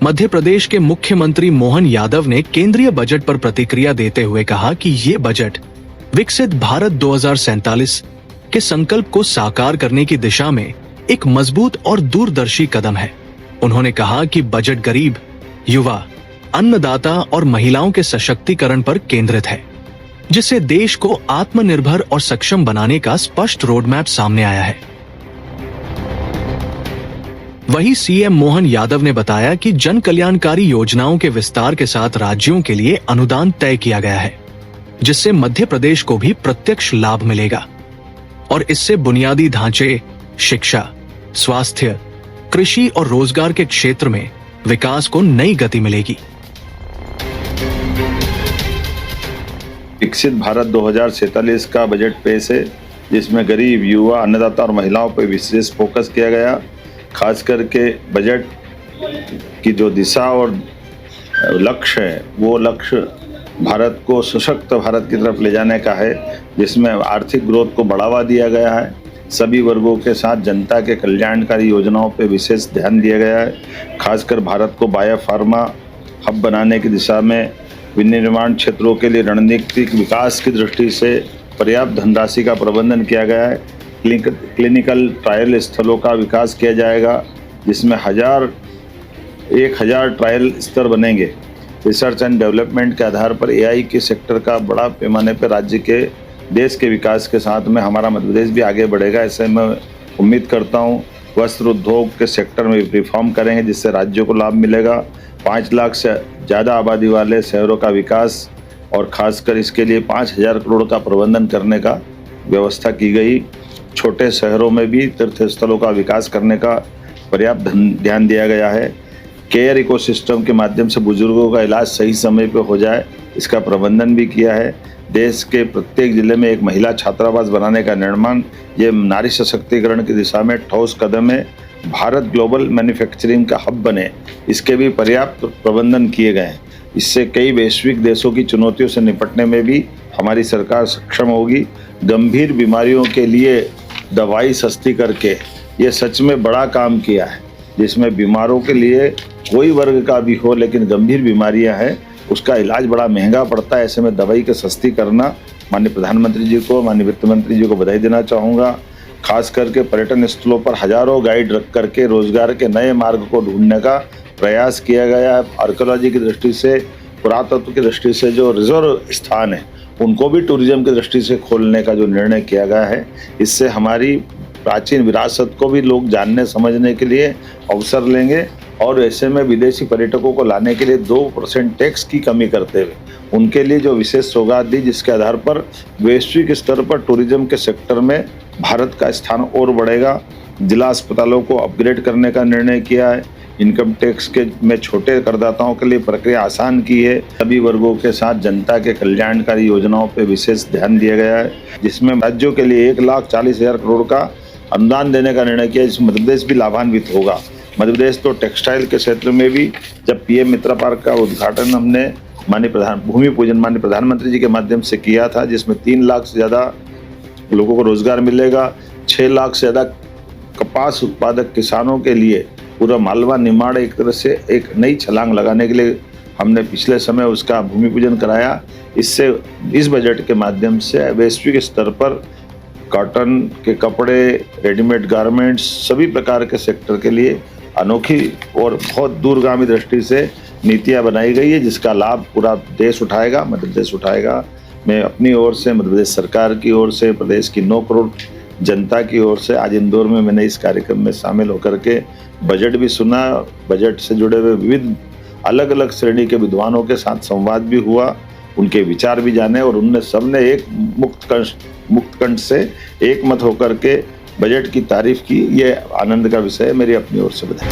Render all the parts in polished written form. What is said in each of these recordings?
मध्य प्रदेश के मुख्यमंत्री मोहन यादव ने केंद्रीय बजट पर प्रतिक्रिया देते हुए कहा कि ये बजट विकसित भारत 2047 के संकल्प को साकार करने की दिशा में एक मजबूत और दूरदर्शी कदम है। उन्होंने कहा कि बजट गरीब, युवा, अन्नदाता और महिलाओं के सशक्तिकरण पर केंद्रित है, जिससे देश को आत्मनिर्भर और सक्षम बनाने का स्पष्ट रोडमैप सामने आया है। वहीं सीएम मोहन यादव ने बताया कि जन कल्याणकारी योजनाओं के विस्तार के साथ राज्यों के लिए अनुदान तय किया गया है, जिससे मध्य प्रदेश को भी प्रत्यक्ष लाभ मिलेगा और इससे बुनियादी ढांचे, शिक्षा, स्वास्थ्य, कृषि और रोजगार के क्षेत्र में विकास को नई गति मिलेगी। विकसित भारत 2047 का बजट पेश है, जिसमें गरीब, युवा, अन्नदाता और महिलाओं पर विशेष फोकस किया गया। खास करके बजट की जो दिशा और लक्ष्य है, वो लक्ष्य भारत को सशक्त भारत की तरफ ले जाने का है, जिसमें आर्थिक ग्रोथ को बढ़ावा दिया गया है। सभी वर्गों के साथ जनता के कल्याणकारी योजनाओं पर विशेष ध्यान दिया गया है। खासकर भारत को बायोफार्मा हब बनाने की दिशा में विनिर्माण क्षेत्रों के लिए रणनीतिक विकास की दृष्टि से पर्याप्त धनराशि का प्रबंधन किया गया है। क्लिनिकल ट्रायल स्थलों का विकास किया जाएगा, जिसमें 1000 ट्रायल स्तर बनेंगे। रिसर्च एंड डेवलपमेंट के आधार पर एआई के सेक्टर का बड़ा पैमाने पर राज्य के देश के विकास के साथ में हमारा मध्य प्रदेश भी आगे बढ़ेगा, ऐसे मैं उम्मीद करता हूँ। वस्त्र उद्योग के सेक्टर में रिफॉर्म करेंगे, जिससे राज्यों को लाभ मिलेगा। 5 लाख से ज़्यादा आबादी वाले शहरों का विकास और खासकर इसके लिए 5000 करोड़ का प्रबंधन करने का व्यवस्था की गई। छोटे शहरों में भी तीर्थ स्थलों का विकास करने का पर्याप्त ध्यान दिया गया है। केयर इकोसिस्टम के माध्यम से बुजुर्गों का इलाज सही समय पर हो जाए, इसका प्रबंधन भी किया है। देश के प्रत्येक जिले में एक महिला छात्रावास बनाने का निर्माण, ये नारी सशक्तिकरण की दिशा में ठोस कदम है। भारत ग्लोबल मैन्युफैक्चरिंग का हब बने, इसके भी पर्याप्त प्रबंधन किए गए हैं। इससे कई वैश्विक देशों की चुनौतियों से निपटने में भी हमारी सरकार सक्षम होगी। गंभीर बीमारियों के लिए दवाई सस्ती करके ये सच में बड़ा काम किया है, जिसमें बीमारों के लिए कोई वर्ग का भी हो, लेकिन गंभीर बीमारियां हैं, उसका इलाज बड़ा महंगा पड़ता है। ऐसे में दवाई के सस्ती करना, माननीय प्रधानमंत्री जी को, माननीय वित्त मंत्री जी को बधाई देना चाहूँगा। खास करके पर्यटन स्थलों पर हजारों गाइड रख करके रोजगार के नए मार्ग को ढूंढने का प्रयास किया गया है। आर्कियोलॉजी की दृष्टि से, पुरातत्व की दृष्टि से जो रिजर्व स्थान है, उनको भी टूरिज्म की दृष्टि से खोलने का जो निर्णय किया गया है, इससे हमारी प्राचीन विरासत को भी लोग जानने समझने के लिए अवसर लेंगे। और ऐसे में विदेशी पर्यटकों को लाने के लिए 2% टैक्स की कमी करते हुए उनके लिए जो विशेष सौगात दी, जिसके आधार पर वैश्विक स्तर पर टूरिज्म के सेक्टर में भारत का स्थान और बढ़ेगा। जिला अस्पतालों को अपग्रेड करने का निर्णय किया है। इनकम टैक्स के में छोटे करदाताओं के लिए प्रक्रिया आसान की है। सभी वर्गों के साथ जनता के कल्याणकारी योजनाओं पर विशेष ध्यान दिया गया है, जिसमें राज्यों के लिए 1,40,000 करोड़ का अनुदान देने का निर्णय किया, जिसमें मध्य प्रदेश भी लाभान्वित होगा। मध्य प्रदेश तो टेक्सटाइल के क्षेत्र में भी, जब पीएम मित्र पार्क का उद्घाटन हमने भूमि पूजन माननीय प्रधानमंत्री जी के माध्यम से किया था, जिसमें 3 लाख से ज़्यादा लोगों को रोजगार मिलेगा। 6 लाख से ज़्यादा कपास उत्पादक किसानों के लिए पूरा मालवा निमाड़ एक तरह से एक नई छलांग लगाने के लिए हमने पिछले समय उसका भूमि पूजन कराया। इससे इस बजट के माध्यम से वैश्विक स्तर पर कॉटन के कपड़े, रेडीमेड गारमेंट्स, सभी प्रकार के सेक्टर के लिए अनोखी और बहुत दूरगामी दृष्टि से नीतियां बनाई गई है, जिसका लाभ पूरा देश उठाएगा, मध्य प्रदेश उठाएगा। मैं अपनी ओर से, मध्य प्रदेश सरकार की ओर से, प्रदेश की 9 करोड़ जनता की ओर से आज इंदौर में मैंने इस कार्यक्रम में शामिल होकर के बजट भी सुना। बजट से जुड़े हुए विविध अलग अलग श्रेणी के विद्वानों के साथ संवाद भी हुआ, उनके विचार भी जाने, और उनने सबने एक मुक्त कंठ से एक मत होकर के बजट की तारीफ की। ये आनंद का विषय है। मेरी अपनी ओर से बधाई।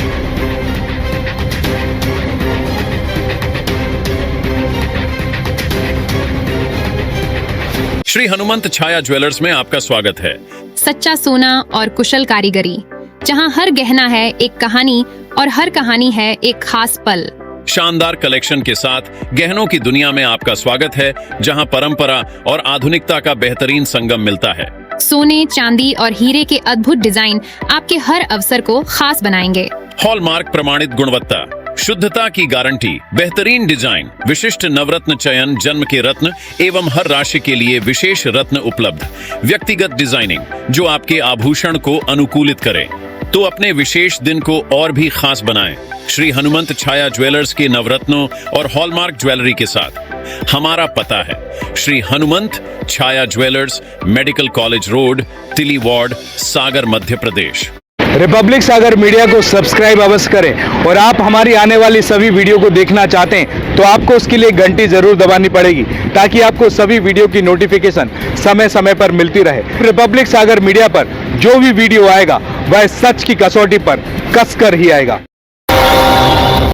श्री हनुमंत छाया ज्वेलर्स में आपका स्वागत है। सच्चा सोना और कुशल कारीगरी, जहां हर गहना है एक कहानी और हर कहानी है एक खास पल। शानदार कलेक्शन के साथ गहनों की दुनिया में आपका स्वागत है, जहां परंपरा और आधुनिकता का बेहतरीन संगम मिलता है। सोने, चांदी और हीरे के अद्भुत डिजाइन आपके हर अवसर को खास बनाएंगे। हॉलमार्क प्रमाणित गुणवत्ता, शुद्धता की गारंटी, बेहतरीन डिजाइन, विशिष्ट नवरत्न चयन, जन्म के रत्न एवं हर राशि के लिए विशेष रत्न उपलब्ध, व्यक्तिगत डिजाइनिंग जो आपके आभूषण को अनुकूलित करे तो अपने विशेष दिन को और भी खास बनाएं। श्री हनुमंत छाया ज्वेलर्स के नवरत्नों और हॉलमार्क ज्वेलरी के साथ हमारा पता है श्री हनुमंत छाया ज्वेलर्स, मेडिकल कॉलेज रोड, तिली वार्ड, सागर, मध्य प्रदेश। रिपब्लिक सागर मीडिया को सब्सक्राइब अवश्य करें और आप हमारी आने वाली सभी वीडियो को देखना चाहते हैं तो आपको उसके लिए घंटी जरूर दबानी पड़ेगी ताकि आपको सभी वीडियो की नोटिफिकेशन समय समय पर मिलती रहे। रिपब्लिक सागर मीडिया पर जो भी वीडियो आएगा वह सच की कसौटी पर कसकर ही आएगा।